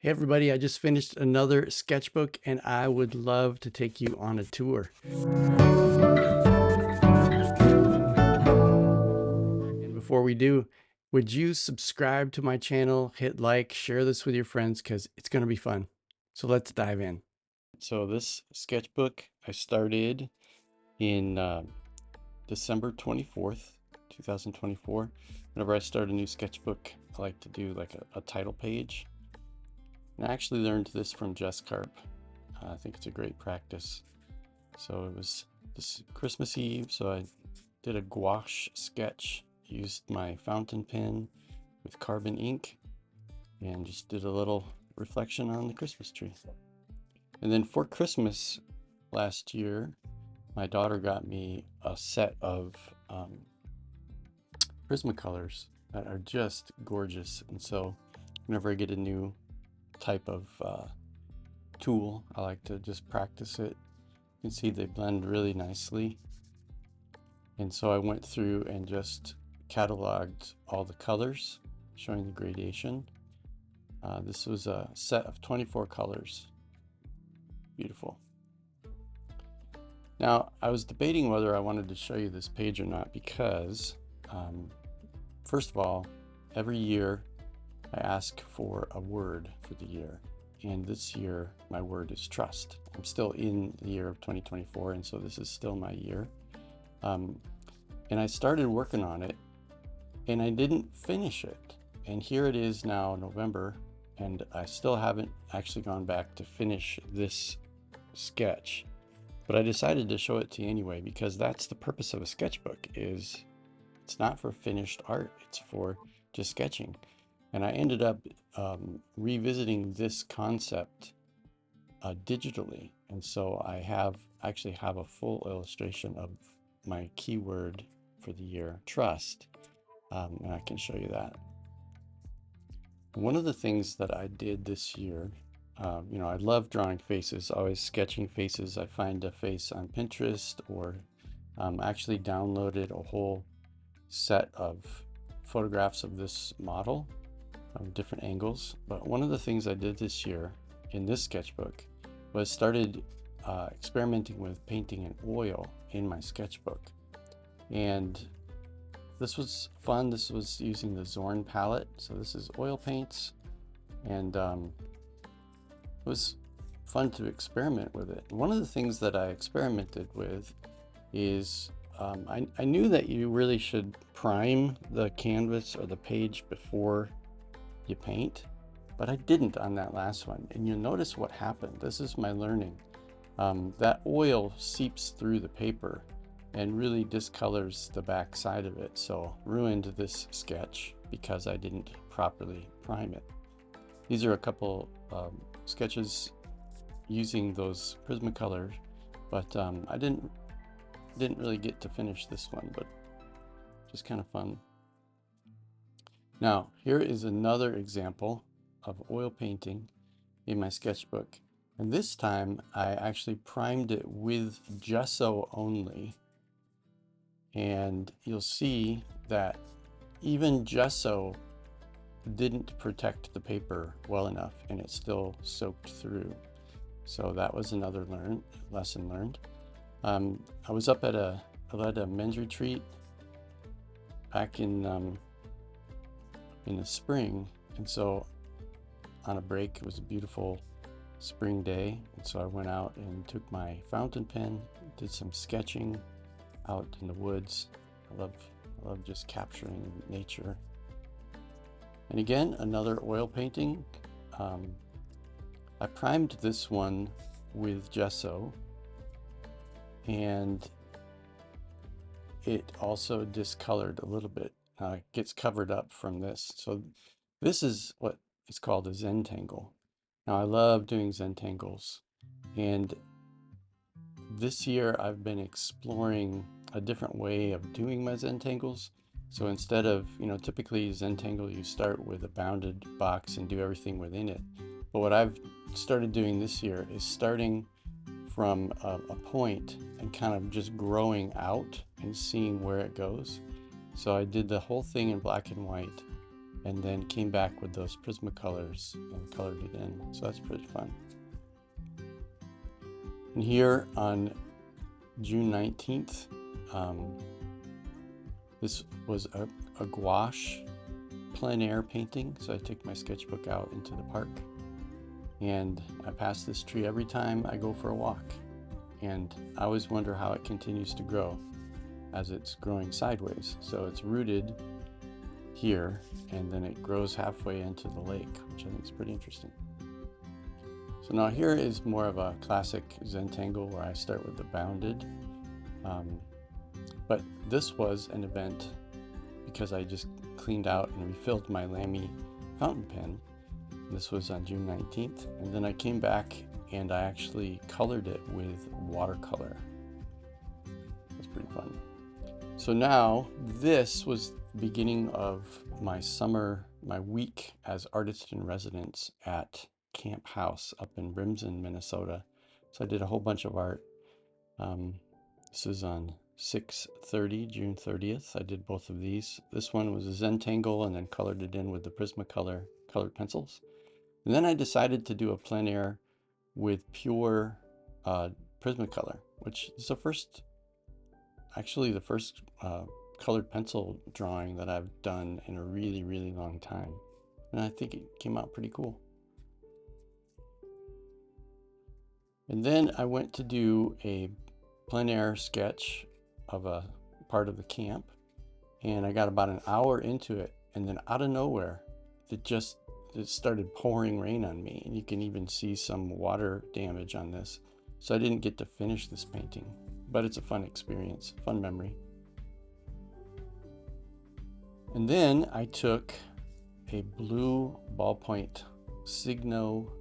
Hey everybody, I just finished another sketchbook and I would love to take you on a tour. And before we do, would you subscribe to my channel, hit like, share this with your friends because it's going to be fun. So let's dive in. So this sketchbook I started in December 24th, 2024. Whenever I start a new sketchbook, I like to do like a title page. And I actually learned this from Jess Carp. I think it's a great practice. So it was this Christmas Eve, so I did a gouache sketch, used my fountain pen with carbon ink, and just did a little reflection on the Christmas tree. And then for Christmas last year, my daughter got me a set of Prismacolors that are just gorgeous. And so whenever I get a new type of tool, I like to just practice it. You can see they blend really nicely. And so I went through and just cataloged all the colors, showing the gradation. This was a set of 24 colors. Beautiful. Now, I was debating whether I wanted to show you this page or not because, first of all, every year I ask for a word for the year. And this year, my word is trust. I'm still in the year of 2024, and so this is still my year. And I started working on it, and I didn't finish it. And here it is now, November, and I still haven't actually gone back to finish this sketch. But I decided to show it to you anyway, because that's the purpose of a sketchbook. It's not for finished art, it's for just sketching. And I ended up revisiting this concept digitally. And so I actually have a full illustration of my keyword for the year, trust. And I can show you that. One of the things that I did this year, I love drawing faces, always sketching faces. I find a face on Pinterest or actually downloaded a whole set of photographs of this model from different angles. But one of the things I did this year in this sketchbook was started experimenting with painting in oil in my sketchbook. And this was fun. This was using the Zorn palette. So this is oil paints, and it was fun to experiment with it. One of the things that I experimented with is I knew that you really should prime the canvas or the page before you paint, but I didn't on that last one. And you'll notice what happened. This is my learning. That oil seeps through the paper and really discolors the back side of it, so ruined this sketch because I didn't properly prime it. These are a couple sketches using those Prismacolor, but I didn't really get to finish this one, but just kind of fun. Now, here is another example of oil painting in my sketchbook. And this time I actually primed it with gesso only. And you'll see that even gesso didn't protect the paper well enough, and it still soaked through. So that was another lesson learned. I was up at a men's retreat back in the spring, and so on a break, it was a beautiful spring day, and so I went out and took my fountain pen, did some sketching out in the woods. I love just capturing nature. And again, another oil painting. I primed this one with gesso, and it also discolored a little bit. It gets covered up from this. So this is what is called a zentangle. Now I love doing zentangles, and this year I've been exploring a different way of doing my zentangles. So instead of, typically zentangle, you start with a bounded box and do everything within it. But what I've started doing this year is starting from a point and kind of just growing out and seeing where it goes. So I did the whole thing in black and white, and then came back with those Prismacolors and colored it in. So that's pretty fun. And here on June 19th, this was a gouache plein air painting. So I took my sketchbook out into the park, and I pass this tree every time I go for a walk. And I always wonder how it continues to grow as it's growing sideways. So it's rooted here, and then it grows halfway into the lake, which I think is pretty interesting. So now here is more of a classic zentangle where I start with the bounded. But this was an event because I just cleaned out and refilled my Lamy fountain pen. This was on June 19th. And then I came back and I actually colored it with watercolor. That's pretty fun. So now this was the beginning of my week as artist in residence at Camp House up in Brimson, Minnesota. So I did a whole bunch of art. This is on 6/30, June 30th. I did both of these. This one was a Zentangle and then colored it in with the Prismacolor colored pencils. And then I decided to do a plein air with pure Prismacolor, which is the first colored pencil drawing that I've done in a really, really long time. And I think it came out pretty cool. And then I went to do a plein air sketch of a part of the camp, and I got about an hour into it, and then out of nowhere it started pouring rain on me, and you can even see some water damage on this. So I didn't get to finish this painting, but it's a fun experience, fun memory. And then I took a blue ballpoint Signo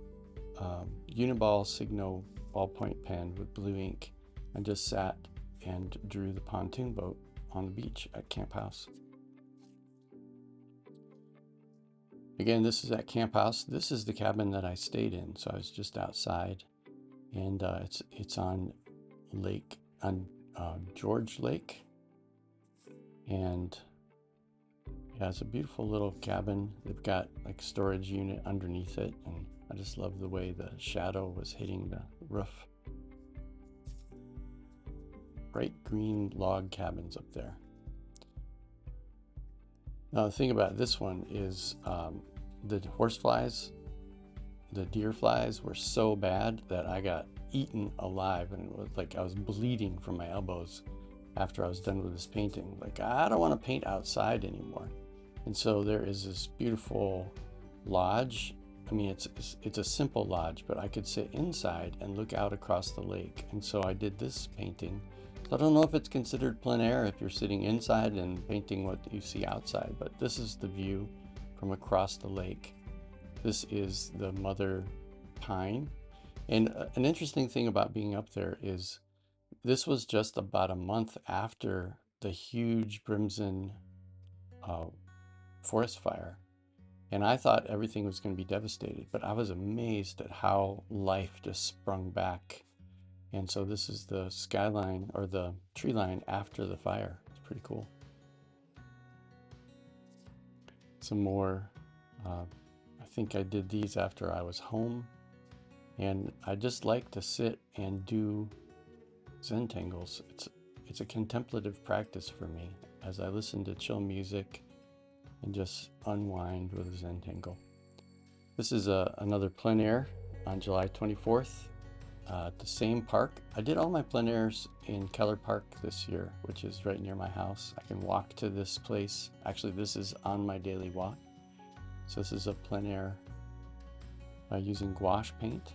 Uniball Signo ballpoint pen with blue ink and just sat and drew the pontoon boat on the beach at Camp House. Again, this is at Camp House. This is the cabin that I stayed in, so I was just outside, and it's on George Lake, and yeah, it's a beautiful little cabin. They've got like storage unit underneath it, and I just love the way the shadow was hitting the roof. Bright green log cabins up there. Now the thing about this one is the horseflies, the deer flies were so bad that I got eaten alive, and it was like I was bleeding from my elbows after I was done with this painting. Like, I don't want to paint outside anymore. And so there is this beautiful lodge. I mean, it's a simple lodge, but I could sit inside and look out across the lake. And so I did this painting. So I don't know if it's considered plein air if you're sitting inside and painting what you see outside, but this is the view from across the lake. This is the mother pine. And an interesting thing about being up there is this was just about a month after the huge Brimson forest fire. And I thought everything was going to be devastated, but I was amazed at how life just sprung back. And so this is the skyline or the tree line after the fire. It's pretty cool. Some more, I think I did these after I was home. And I just like to sit and do zentangles. It's a contemplative practice for me as I listen to chill music and just unwind with a zentangle. This is another plein air on July 24th at the same park. I did all my plein airs in Keller Park this year, which is right near my house. I can walk to this place. Actually, this is on my daily walk. So this is a plein air using gouache paint.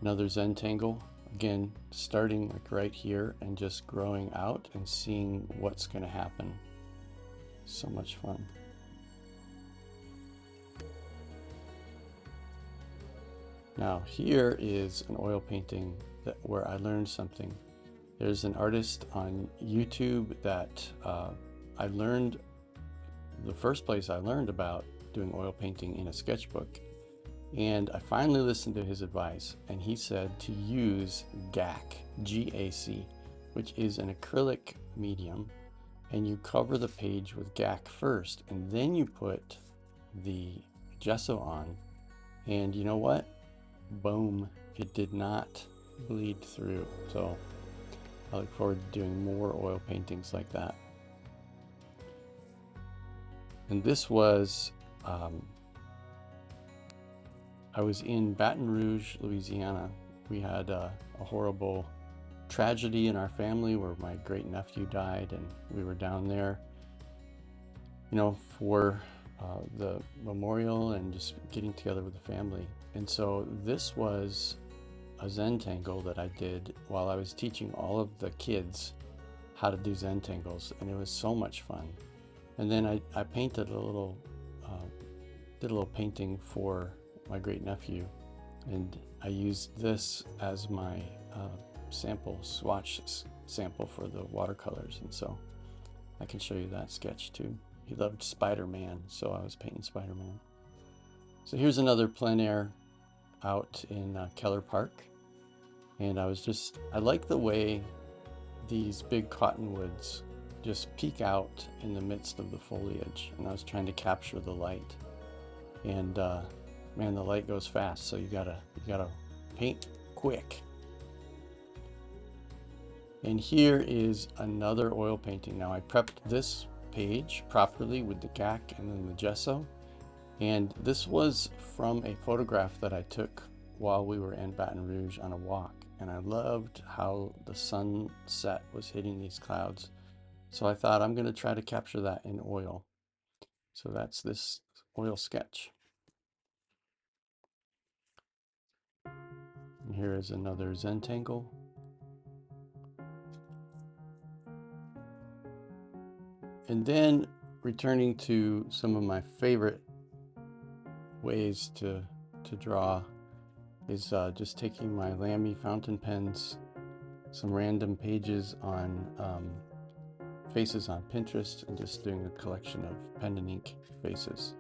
Another zentangle, again, starting like right here and just growing out and seeing what's going to happen. So much fun. Now here is an oil painting where I learned something. There's an artist on YouTube that I learned, the first place I learned about doing oil painting in a sketchbook. And I finally listened to his advice, and he said to use GAC, G-A-C, which is an acrylic medium, and you cover the page with gack first, and then you put the gesso on, and you know what? Boom, it did not bleed through. So I look forward to doing more oil paintings like that. And this was, I was in Baton Rouge, Louisiana. We had a horrible tragedy in our family where my great nephew died, and we were down there, you know, for the memorial and just getting together with the family. And so this was a zentangle that I did while I was teaching all of the kids how to do zentangles, and it was so much fun. And then I painted a little, did a little painting for my great nephew, and I used this as my swatch sample for the watercolors, and so I can show you that sketch too. He loved Spider-Man, so I was painting Spider-Man. So here's another plein air out in Keller Park, and I like the way these big cottonwoods just peek out in the midst of the foliage, and I was trying to capture the light. And man, the light goes fast, so you gotta paint quick. And here is another oil painting. Now I prepped this page properly with the gack and then the gesso, and this was from a photograph that I took while we were in Baton Rouge on a walk, and I loved how the sunset was hitting these clouds. So I thought I'm going to try to capture that in oil. So that's this oil sketch. And here is another zentangle. And then returning to some of my favorite ways to draw is just taking my Lamy fountain pens, some random pages on faces on Pinterest, and just doing a collection of pen and ink faces.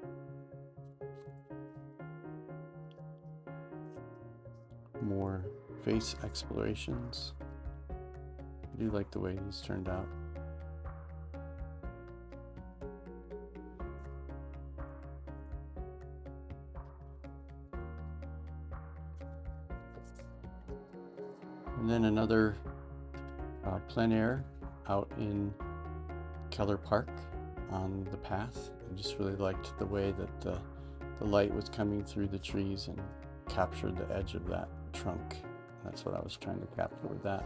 More face explorations. I do like the way these turned out. And then another plein air out in Keller Park on the path. I just really liked the way that the light was coming through the trees and captured the edge of that trunk. That's what I was trying to capture with that.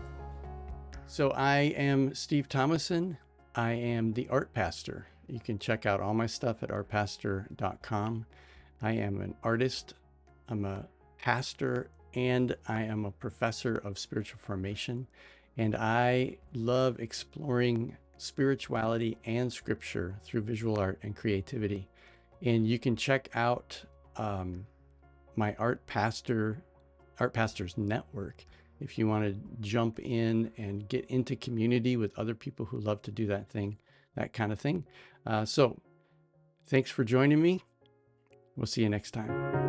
So I am Steve Thomason. I am the art pastor. You can check out all my stuff at artpastor.com. I am an artist, I'm a pastor, and I am a professor of spiritual formation. And I love exploring spirituality and scripture through visual art and creativity. And you can check out my Art Pastors Network if you want to jump in and get into community with other people who love to do that kind of thing. So thanks for joining me. We'll see you next time.